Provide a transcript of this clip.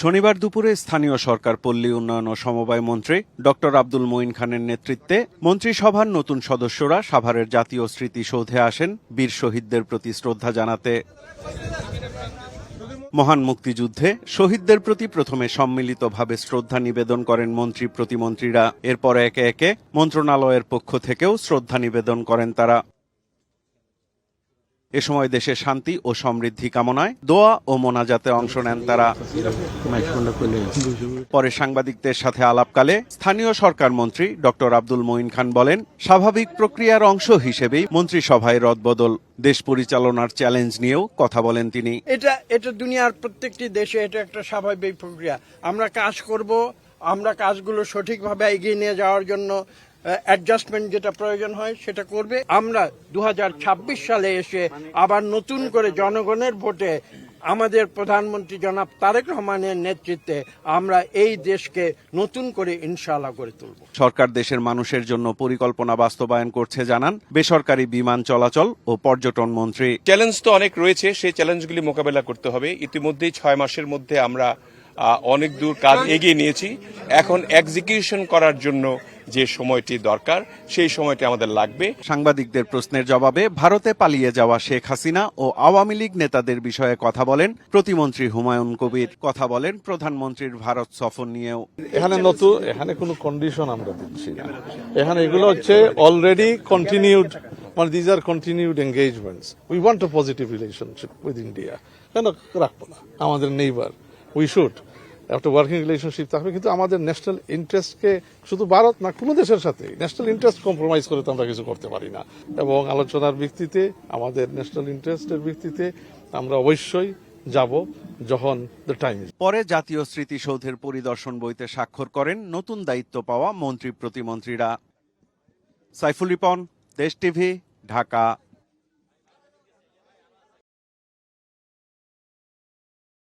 শনিবার দুপুরে স্থানীয় সরকার পল্লী উন্নয়ন ও সমবায় মন্ত্রী ডক্টর আব্দুল মঈন খানের নেতৃত্বে মন্ত্রিসভার নতুন সদস্যরা সাভারের জাতীয় স্মৃতিসৌধে আসেন বীর শহীদদের প্রতি শ্রদ্ধা জানাতে। মহান মুক্তিযুদ্ধে শহীদদের প্রতি প্রথমে সম্মিলিতভাবে শ্রদ্ধা নিবেদন করেন মন্ত্রী প্রতিমন্ত্রীরা। এরপর একে একে মন্ত্রণালয়ের পক্ষ থেকেও শ্রদ্ধা নিবেদন করেন তারা। এ সময় দেশের শান্তি ও সমৃদ্ধি কামনায় দোয়া ও মোনাজাতে অংশ নেন তারা। পরে সাংবাদিকদের সাথে আলাপকালে স্থানীয় সরকার মন্ত্রী ডক্টর আব্দুল মঈন খান বলেন, স্বাভাবিক প্রক্রিয়ার অংশ হিসেবেই মন্ত্রিসভায় রদবদল। দেশ পরিচালনার চ্যালেঞ্জ নিয়েও কথা বলেন তিনি। এটা দুনিয়ার প্রত্যেকটি দেশে এটা একটা স্বাভাবিক প্রক্রিয়া। আমরা কাজ করব, আমরা কাজগুলো সঠিকভাবে এগিয়ে নিয়ে যাওয়ার জন্য অ্যাডজাস্টমেন্ট যেটা প্রয়োজন হয় সেটা করবে। আমরা 2026 সালে এসে আবার নতুন করে জনগণের ভোটে আমাদের প্রধানমন্ত্রী জনাব তারেক রহমানের নেতৃত্বে আমরা এই দেশকে নতুন করে ইনশাআল্লাহ গড়ে তুলব। সরকার দেশের মানুষের জন্য পরিকল্পনা বাস্তবায়ন করছে জানান বেসরকারি বিমান চলাচল ও পর্যটন মন্ত্রী। চ্যালেঞ্জ তো অনেক রয়েছে, সেই চ্যালেঞ্জগুলি মোকাবেলা করতে হবে। ইতিমধ্যেই 6 মাসের মধ্যে আমরা অনেক দূর কাজ এগিয়ে নিয়েছি। এখন এক্সিকিউশন করার জন্য যে সময়টি দরকার সেই সময়টি আমাদের লাগবে। সাংবাদিকদের প্রশ্নের জবাবে ভারতে পালিয়ে যাওয়া শেখ হাসিনা ও আওয়ামী লীগ নেতাদের বিষয়ে কথা বলেন প্রতিমন্ত্রী হুমায়ুন কবির। কথা বলেন প্রধানমন্ত্রীর ভারত সফর নিয়েও। এখানে কোনো কন্ডিশন আমরা দিচ্ছি না। এখানে এগুলো হচ্ছে অলরেডি কন্টিনিউড, মানে these are continued engagements. We want a positive relationship with India. কেন রাখবো না? আমাদের নেইবার, উই শুড একটা ওয়ার্কিং রিলেশনশিপ থাকবে, কিন্তু আমাদের ন্যাশনাল ইন্টারেস্টকে শুধু ভারত না কোনো দেশের সাথে ন্যাশনাল ইন্টারেস্ট কম্প্রোমাইজ করে তো আমরা কিছু করতে পারি না। এবং আলোচনার ভিত্তিতে আমাদের ন্যাশনাল ইন্টারেস্টের ভিত্তিতে আমরা অবশ্যই যাব যখন দ্য টাইম। পরে জাতীয় স্মৃতিসৌধের পরিদর্শন বইতে স্বাক্ষর করেন নতুন দায়িত্ব পাওয়া মন্ত্রী প্রতিমন্ত্রীরা। সাইফুল রিপন, দেশ টিভি, ঢাকা।